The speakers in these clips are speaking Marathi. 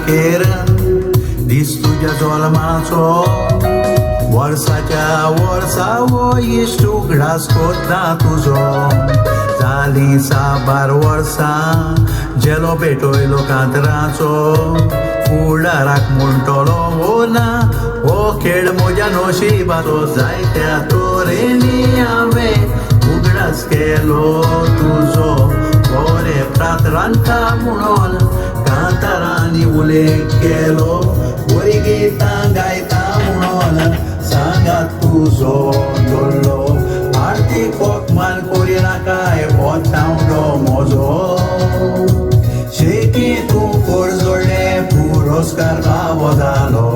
पानाचेर दीस तुज्या जल्माचो वर्साच्या वर्सा हो इश्ट उगडास कोत्ता तुजो जाली साबार वर्सां जेलो पेटोयलो कांतराचो फुडाराक म्हणटलो हो ना हो खेळ म्हज्या नशिबाचो जायत्या तोरेनी हांवें उगडास केलो तुजो बरे प्रात रांदता म्हणून कांतारांनी उल्लेख केलो बरी गितां गायता म्हणून सांगात तुजो दोल्लो आर्थीक होकमान करिनाकाय हो तांवडो म्हजो शेकी तूं कोर जोडले पुरस्कार फावो जालो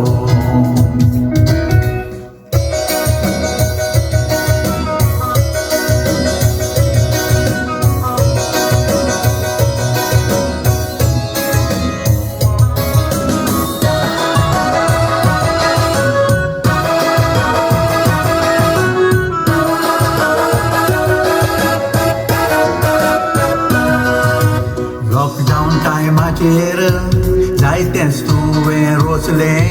लॉकडाऊन टायमाचेर जायतेच तुवें रोचलें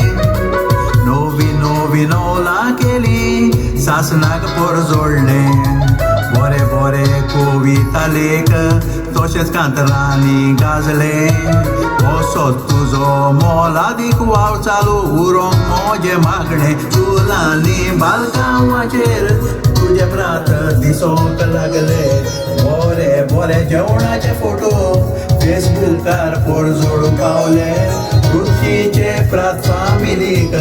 नवी नवी नवलां केली सासणाक पर जोडलें बरे बरे कविता लेख तशेंच कांतरांनी गाजलें असोच तुजो मोलादीक वाव चालू उरोंक म्हजें मागणें चुलांनी बालगांवाचेर तुजे प्रात दिसोंक लागले बरे बरे जेवणाचे फोटो फेसबुकार पर जोडूंक पावले रुचीचे प्रात फामिलीक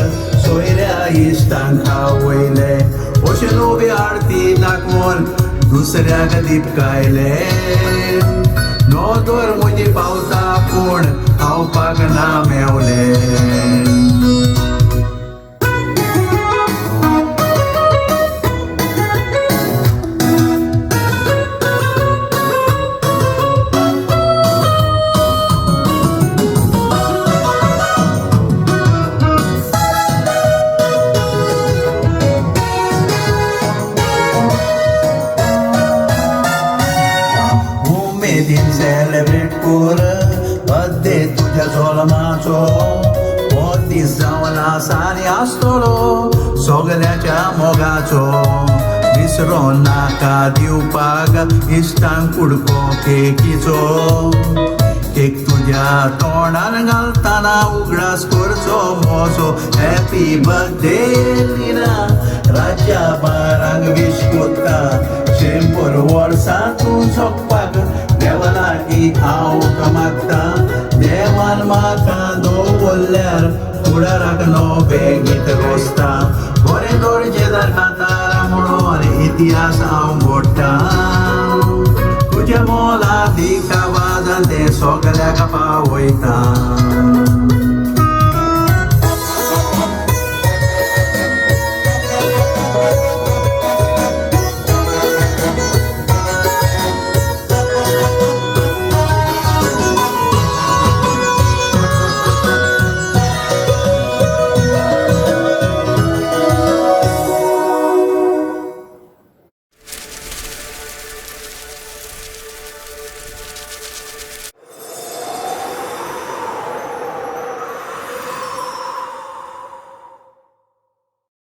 सोयऱ्या इश्टांक खावयले अशे नवी आरती दाखोवन दुसऱ्याक दिपकायले नोदोर म्हजी पावता पूण खावपाक ना मेवले उमेदीन सेलेब्रेट कर बर्थडे तुज्या जल्माचो हो दीस जावन आसानी आसतलो सगल्याच्या मोगाचो विसरो नाका दिवपाक इश्टांक कुडको केकीचो केक तुज्या तोंडान घालतना उगडास करचो मोजो हॅपी बर्थडे लिना राजा बारांक विश कोत्ता शेंपर वर्सां तूं जगपाक देवा लागीं हांव मागता देवान म्हाका दवरल्यार फुडाराक नवें गीत रोसता बरें दर्जेदार कांतारा म्हणून इतिहास हांव घडटा तुज्या मोलादीक आवाजान तें सगल्याक पावयता